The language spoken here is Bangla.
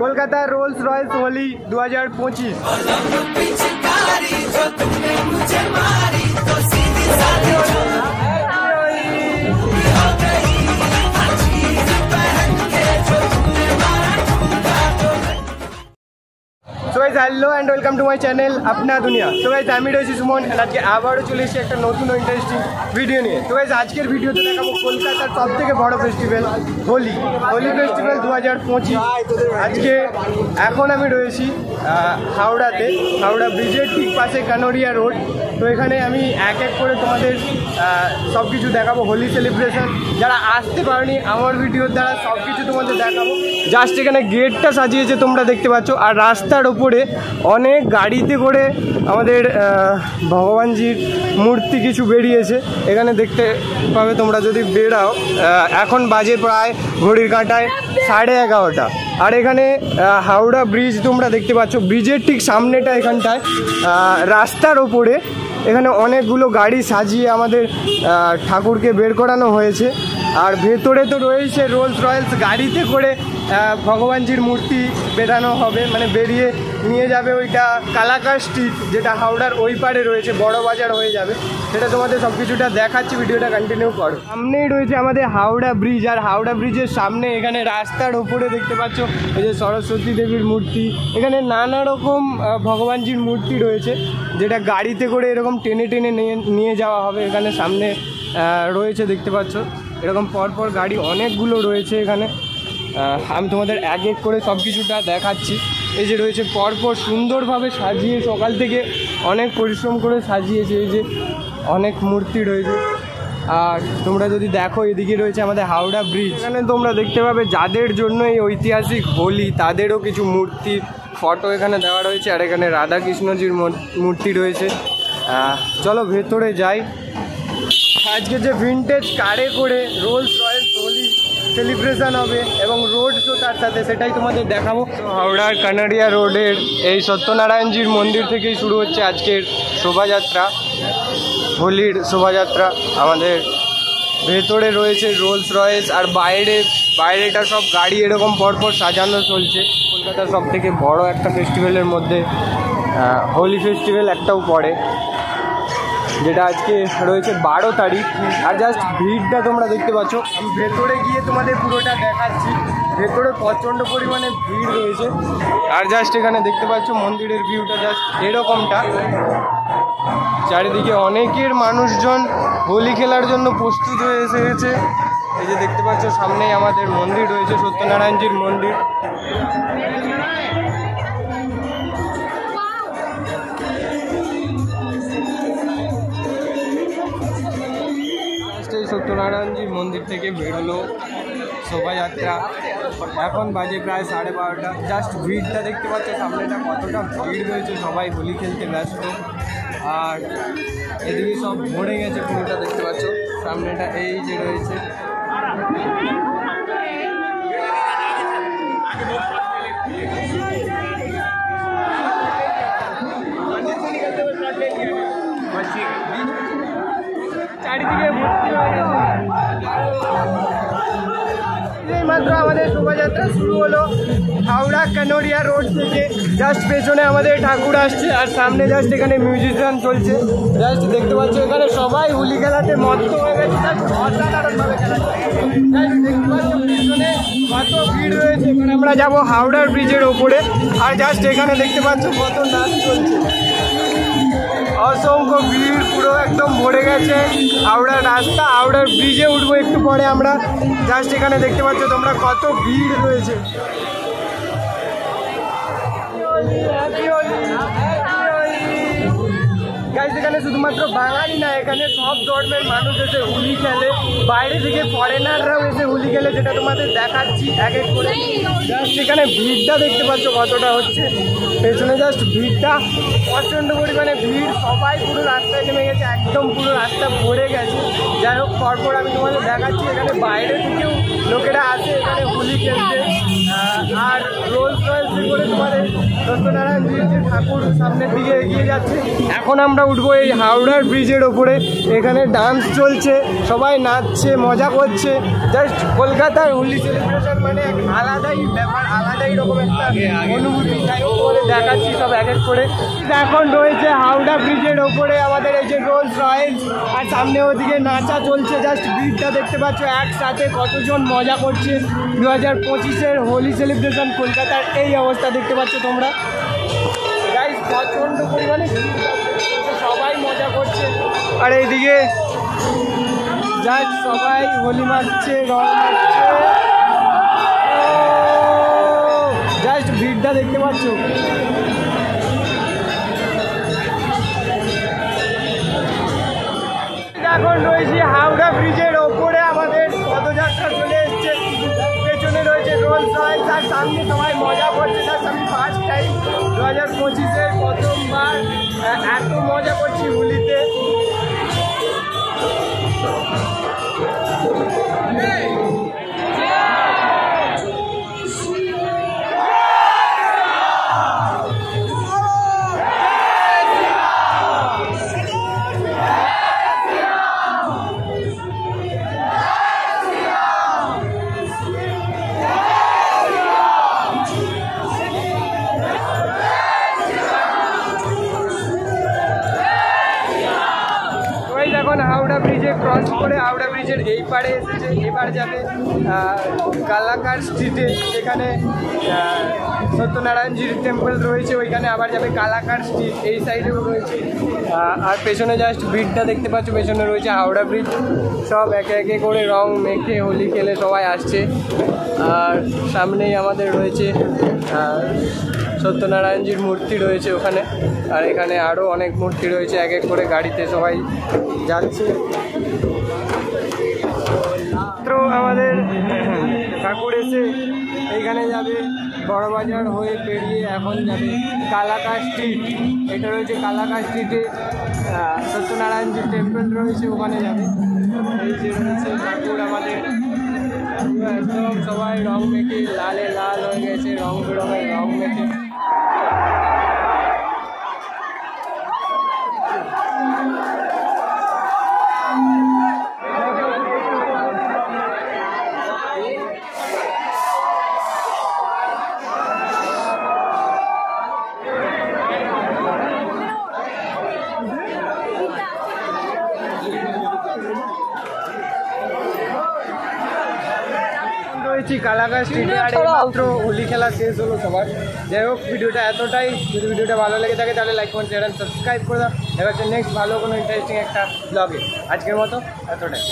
কলকাতার Rolls Royce Holi 2025। So guys, hello and welcome to my channel अपना दुनिया। तो guys, আমি রয়েছি সুমন, আজকে আবারও চলে এসেছি একটা নতুন ইন্টারেস্টিং ভিডিও নিয়ে। তো guys, আজকের ভিডিওতে দেখাবো কলকাতার সবথেকে বড় ফেস্টিভ্যাল হোলি ফেস্টিভ্যাল 2025। আজকে এখন আমি রয়েছি হাওড়াতে, হাওড়া ব্রিজের ঠিক পাশে কানোরিয়া রোড। তো এখানে আমি এক এক করে তোমাদের সব কিছু দেখাবো, হোলি সেলিব্রেশন। যারা আসতে পারেনি আমার ভিডিওর দ্বারা সব কিছু তোমাদের দেখাবো। জাস্ট এখানে গেটটা সাজিয়েছে তোমরা দেখতে পাচ্ছ, আর রাস্তার ওপরে অনেক গাড়িতে করে আমাদের ভগবানজির মূর্তি কিছু বেরিয়েছে। এখানে দেখতে পাবে তোমরা যদি বেরাও। এখন বাজে প্রায় ঘড়ির কাঁটায় 11:30। আর এখানে হাওড়া ব্রিজ তোমরা দেখতে পাচ্ছ, ব্রিজের ঠিক সামনেটা এখানটায় রাস্তার ওপরে এখানে অনেকগুলো গাড়ি সাজিয়ে আমাদের ঠাকুরকে বের করানো হয়েছে। আর ভেতরে তো রয়েছে রোলস রয়েলস গাড়িতে করে ভগবানজির মূর্তি বেরানো হবে, মানে বেরিয়ে নিয়ে যাবে ওইটা কালাকার স্ট্রিট, যেটা হাওড়ার ওই পারে রয়েছে, বড় বাজার হয়ে যাবে। সেটা তোমাদের সব কিছুটা দেখাচ্ছি, ভিডিওটা কন্টিনিউ করো। সামনেই রয়েছে আমাদের হাওড়া ব্রিজ, আর হাওড়া ব্রিজের সামনে এখানে রাস্তার ওপরে দেখতে পাচ্ছ এই যে সরস্বতী দেবীর মূর্তি। এখানে নানা রকম ভগবানজির মূর্তি রয়েছে, যেটা গাড়িতে করে এরকম টেনে টেনে নিয়ে যাওয়া হবে। এখানে সামনে রয়েছে দেখতে পাচ্ছ এরকম পরপর গাড়ি অনেকগুলো রয়েছে এখানে। আমি তোমাদের এক এক করে সব কিছুটা দেখাচ্ছি। এই যে রয়েছে পরপর সুন্দরভাবে সাজিয়ে, সকাল থেকে অনেক পরিশ্রম করে সাজিয়েছে। এই যে অনেক মূর্তি রয়েছে। আর তোমরা যদি দেখো এদিকে রয়েছে আমাদের হাওড়া ব্রিজ। এখানে তোমরা দেখতে পাবে যাদের জন্য এই ঐতিহাসিক হোলি তাদেরও কিছু মূর্তির ফটো এখানে দেওয়া রয়েছে। আর এখানে রাধাকৃষ্ণজির মূর্তি রয়েছে। চলো ভেতরে যাই। আজকে যে ভিনটেজ কারে করে রোলস রয়েস হোলি সেলিব্রেশন হবে এবং রোড শো তার সাথে, সেটাই তোমাদের দেখাবো। হাওড়ার কানাড়িয়া রোডের এই সত্যনারায়ণজির মন্দির থেকেই শুরু হচ্ছে আজকের শোভাযাত্রা, হোলির শোভাযাত্রা। আমাদের ভেতরে রয়েছে রোলস রয়েস, আর বাইরেটা সব গাড়ি এরকম পরপর সাজানো চলছে। কলকাতার সব থেকে বড় একটা ফেস্টিভ্যালের মধ্যে হোলি ফেস্টিভ্যাল একটাও পড়ে, যেটা আজকে রয়েছে 12 তারিখ। আর জাস্ট ভিড়টা তোমরা দেখতে পাচ্ছ। আমি ভেতরে গিয়ে তোমাদের পুরোটা দেখাচ্ছি। ভেতরে প্রচণ্ড পরিমাণে ভিড় রয়েছে। আর জাস্ট এখানে দেখতে পাচ্ছ মন্দিরের ভিউটা জাস্ট এরকমটা। চারিদিকে অনেকের মানুষজন হোলি খেলার জন্য প্রস্তুত হয়ে এসেছে। এই যে দেখতে পাচ্ছ সামনেই আমাদের মন্দির রয়েছে, সত্যনারায়ণজির মন্দির। সত্যনারায়ণজির মন্দির থেকে বেরোলো শোভাযাত্রা। এখন বাজে প্রায় 12:30। জাস্ট ভিড়টা দেখতে পাচ্ছ সামনেটা কতটা ভিড় রয়েছে, সবাই হোলি খেলতে ব্যস্ত। আর এদিকে সব ভরে গেছে পুরোটা দেখতে পাচ্ছ সামনেটা। এই যে রয়েছে চারিদিকে ভর্তি হয়ে গেছে। মাত্র আমাদের শোভাযাত্রা শুরু হলো হাওড়া কানোরিয়া রোড থেকে। জাস্ট পেছনে আমাদের ঠাকুর আসছে, আর সামনে জাস্ট এখানে মিউজিশিয়ান চলছে। জাস্ট দেখতে পাচ্ছ এখানে সবাই হোলি খেলাতে মত্ত হয়ে গেছে, অসাধারণভাবে খেলাচ্ছে। জাস্ট দেখতে পাচ্ছ পেছনে কত ভিড় রয়েছে। এখানে আমরা যাবো হাওড়ার ব্রিজের ওপরে। আর জাস্ট এখানে দেখতে পাচ্ছ কত নাচ চলছে, অসংখ্য ভিড়, পুরো একদম ভরে গেছে হাওড়ার রাস্তা। হাওড়ার ব্রিজে উঠবো একটু পরে আমরা। জাস্ট এখানে দেখতে পাচ্ছ তোমরা কত ভিড় রয়েছে। গাইস, এখানে শুধুমাত্র বাঙালি না, এখানে সব ধর্মের মানুষ এসে হোলি খেলে। বাইরে থেকে ফরেনাররাও এসে হোলি খেলে, যেটা তোমাদের দেখাচ্ছি এক এক করে। জাস্ট এখানে ভিড়টা দেখতে পাচ্ছ কতটা হচ্ছে। পেছনে জাস্ট ভিড়টা প্রচণ্ড পরিমাণে ভিড়, সবাই পুরো রাস্তায় নেমে গেছে, একদম পুরো রাস্তা ভরে গেছে। যাই হোক, পরপর আমি তোমাদের দেখাচ্ছি। এখানে বাইরে থেকেও লোকেরা আসে এখানে হোলি খেলতে। আর রোলস রয়েস ট্রাভেলসে করে তোমাদের সত্যনারায়ণজির যে ঠাকুর সামনের দিকে এগিয়ে যাচ্ছে। এখন আমরা উঠবো এই হাওড়ার ব্রিজের ওপরে। এখানে ডান্স চলছে, সবাই নাচছে, মজা করছে। জাস্ট কলকাতার হোলি সেলিব্রেশন মানে এক আলাদাই ব্যাপার, আলাদাই রকম একটা অনুভূতি। যাই হোক করে দেখাচ্ছি সব এক এক করে। এখন রয়েছে হাওড়া ব্রিজের ওপরে আমাদের এই যে রোলস রয়েলস, আর সামনে ওদিকে নাচা চলছে। জাস্ট ভিড়টা দেখতে পাচ্ছ, একসাথে কতজন মজা করছে। 2025-এর হোলি সেলিব্রেশন কলকাতার এই অবস্থা দেখতে পাচ্ছ তোমরা। গাইস প্রচণ্ড পরিমাণে সবাই মজা করছে, আর এইদিকে জাস্ট সবাই হোলি মারছে, রং মারছে। জাস্ট ভিড়টা দেখতে পাচ্ছ। এখন রয়েছে হাওড়া ব্রিজের ওপরে, আমাদের পদযাত্রা চলে এসছে। পেছনে রয়েছে রোলস রয়েলস, আর সামনে সবাই মজা করছে। তার সামনে ফার্স্ট টাইম 2025-এর প্রথমবার এত মজা করছি হোলিতে। এখন হাওড়া ব্রিজে ক্রস করে হাওড়া ব্রিজের এই পাড়ে এসেছে। এবার যাবে কালাকার স্ট্রিটে, যেখানে সত্যনারায়ণজির টেম্পল রয়েছে, ওইখানে আবার যাবে কালাকার স্ট্রিট। এই সাইডেও রয়েছে, আর পেছনে জাস্ট ব্রিজটা দেখতে পাচ্ছ, পেছনে রয়েছে হাওড়া ব্রিজ। সব একে একে করে রং মেখে হোলি খেলে সবাই আসছে। আর সামনেই আমাদের রয়েছে সত্যনারায়ণজির মূর্তি রয়েছে ওখানে, আর এখানে আরও অনেক মূর্তি রয়েছে। এক এক করে গাড়িতে সবাই যাচ্ছে। তো আমাদের ঠাকুর এসে এইখানে যাবে বড়বাজার হয়ে পেরিয়ে এখন যাবে কালাকার স্ট্রিট। এটা রয়েছে কালাকার স্ট্রিটে সত্যনারায়ণজির টেম্পল রয়েছে, ওখানে যাবে। এই যে রয়েছে ঠাকুর আমাদের, একদম সবাই রং মেখে লালে লাল হয়ে গেছে, রং বেরঙের রং মেখে। রয়েছি কালাকার স্ট্রিটে, আর মাত্র হোলি খেলা শেষ হলো সবার। যাই হোক ভিডিওটা এতটাই। যদি ভিডিওটা ভালো লেগে থাকে তাহলে লাইক করুন, চ্যানেল সাবস্ক্রাইব করে দাও। দেখা হচ্ছে নেক্সট ভালো কোনো ইন্টারেস্টিং একটা ব্লগে। আজকের মতো এতটাই।